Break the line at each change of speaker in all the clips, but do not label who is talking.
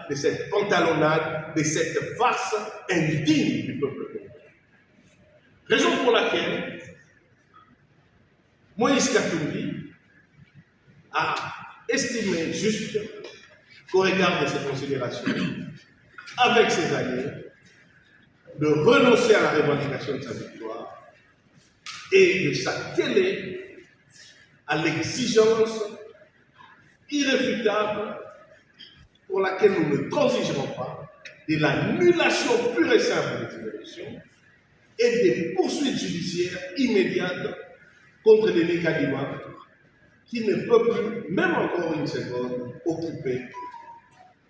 de cette pantalonnade, de cette farce indigne du peuple congolais. Raison pour laquelle Moïse Katumbi a estimé juste qu'au regard de ces considérations, avec ses alliés, de renoncer à la revendication de sa victoire et de s'atteler à l'exigence irréfutable pour laquelle nous ne transigerons pas de l'annulation pure et simple des élections et des poursuites judiciaires immédiates contre les Kadima qui ne peut plus, même encore une seconde, occuper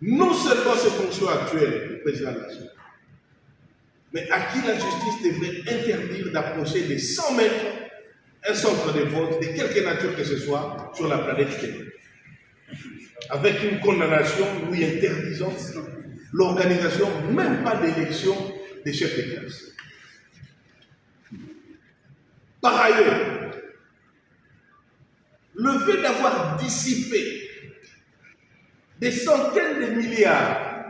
non seulement ses fonctions actuelles du président de la République, mais à qui la justice devrait interdire d'approcher de 100 mètres un centre de vote de quelque nature que ce soit sur la planète Terre, avec une condamnation lui interdisant l'organisation même pas d'élection des chefs de classe. Par ailleurs, le fait d'avoir dissipé des centaines de milliards,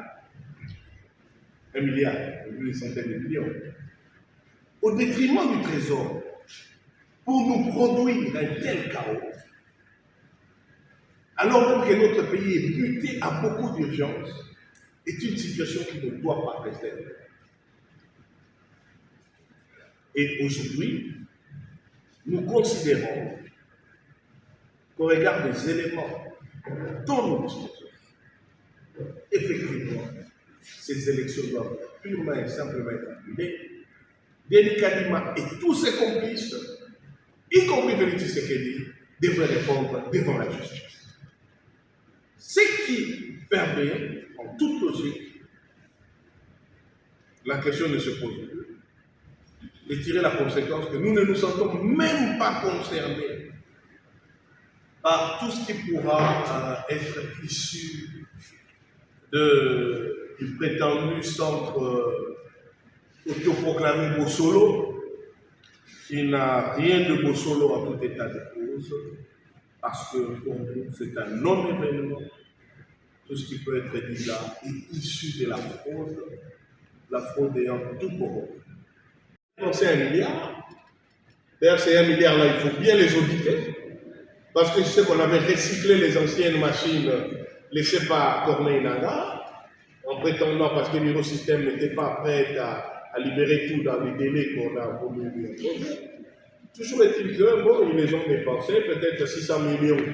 1 milliard, des centaines de millions, au détriment du trésor, pour nous produire un tel chaos, alors même que notre pays est buté à beaucoup d'urgence, est une situation qui ne doit pas rester. Et aujourd'hui, nous considérons qu'au regard des éléments dont nous disposons, effectivement, ces élections doivent purement et simplement être annulées. Denis Kadima et tous ses complices, y compris Félix Tshisekedi, devraient répondre devant la justice. Ce qui permet, en toute logique, la question ne se pose plus, de tirer la conséquence que nous ne nous sentons même pas concernés par tout ce qui pourra être issu du prétendu centre autoproclamé Bossolo, qui n'a rien de Bossolo en tout état de cause, parce que pour nous, c'est un non-événement. Tout ce qui peut être dit là est issu de la fraude ayant tout corrompu. C'est 1 milliard. D'ailleurs, ces 1 milliard là, il faut bien les auditer, parce que je sais qu'on avait recyclé les anciennes machines laissées par Corneille Nangaa, en prétendant, parce que l'Eurosystème n'était pas prêt à libérer tout dans les délais qu'on a voulu lui imposer. Toujours est-il que, bon, ils les ont dépensé, peut-être 600 millions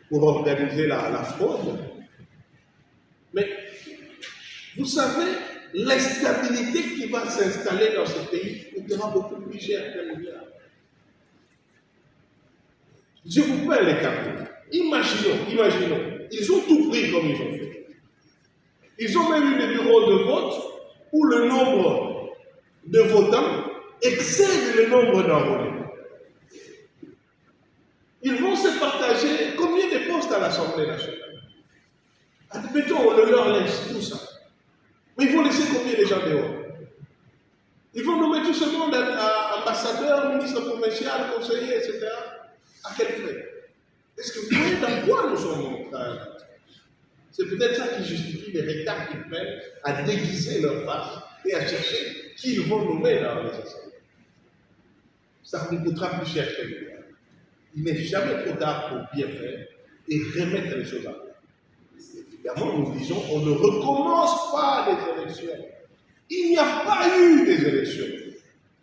pour organiser la fraude. Mais, vous savez, l'instabilité qui va s'installer dans ce pays coûtera beaucoup plus cher qu'un milliard. Je vous peins les cartes. Imaginons, ils ont tout pris comme ils ont fait. Ils ont même eu des bureaux de vote où le nombre de votants excède le nombre d'enrôlés. Ils vont se partager combien de postes à l'Assemblée nationale? Admettons, on leur laisse tout ça. Mais ils vont laisser combien de gens dehors? Ils vont nommer tout ce monde ambassadeur, ministre provincial, conseiller, etc. À quel frais? Est-ce que vous voyez dans quoi nous sommes en train? C'est peut-être ça qui justifie les retards qu'ils prennent à déguiser leur face et à chercher qui ils vont nommer dans les assemblées. Ça nous coûtera plus cher que milliard. Il n'est jamais trop tard pour bien faire et remettre les choses à plat. Évidemment, nous disons, on ne recommence pas les élections. Il n'y a pas eu des élections.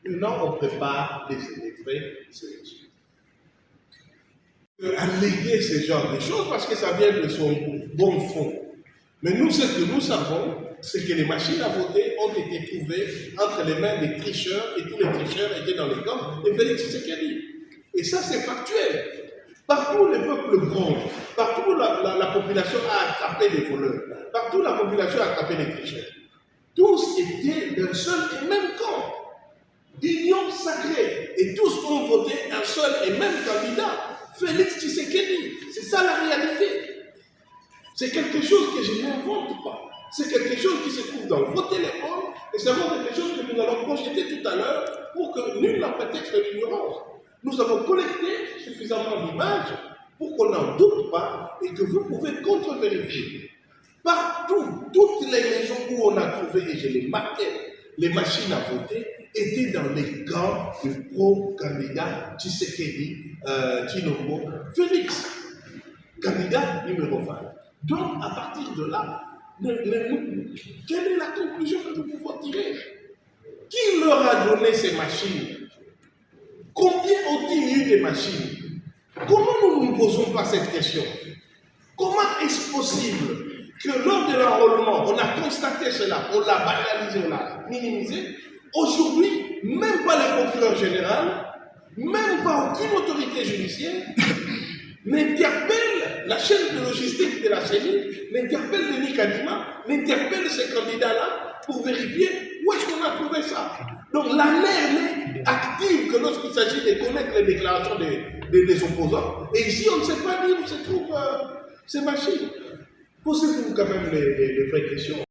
Maintenant, on prépare les vraies élections. Alléguer ce genre de choses parce que ça vient de son bon fond. Mais nous, ce que nous savons, c'est que les machines à voter ont été trouvées entre les mains des tricheurs et tous les tricheurs étaient dans les camps de Félix Tshisekedi. Et ça, c'est factuel. Partout, les peuples grondent. Partout, la population a attrapé des voleurs. Partout, la population a attrapé des tricheurs. Tous étaient d'un seul et même camp. Union sacrée. Et tous ont voté un seul et même candidat. Félix Tshisekedi. C'est ça la réalité. C'est quelque chose que je n'invente pas. C'est quelque chose qui se trouve dans vos téléphones et c'est vraiment quelque chose que nous allons projeter tout à l'heure pour que nul n'en prétexte l'ignorance. Nous avons collecté suffisamment d'images pour qu'on n'en doute pas et que vous pouvez contre-vérifier. Partout, toutes les maisons où on a trouvé, et je les marquais, les machines à voter, étaient dans les camps du pro-candidat Tshisekedi Tshilombo Félix, candidat numéro 20. Donc, à partir de là, quelle est la conclusion que nous pouvons tirer? Qui leur a donné ces machines? Combien ont-ils eu des machines? Comment nous ne nous posons pas cette question? Comment est-ce possible que lors de l'enrôlement, on a constaté cela, on l'a banalisé, on l'a minimisé? Aujourd'hui, même pas le procureur général, même pas aucune autorité judiciaire n'interpelle la chaîne de logistique de la CENI, n'interpelle Denis Kadima, n'interpelle ces candidats-là pour vérifier où est-ce qu'on a trouvé ça. Donc la mer n'est active que lorsqu'il s'agit de connaître les déclarations des opposants. Et ici, on ne sait pas dire où se trouvent ces machines. Posez-vous quand même les vraies questions.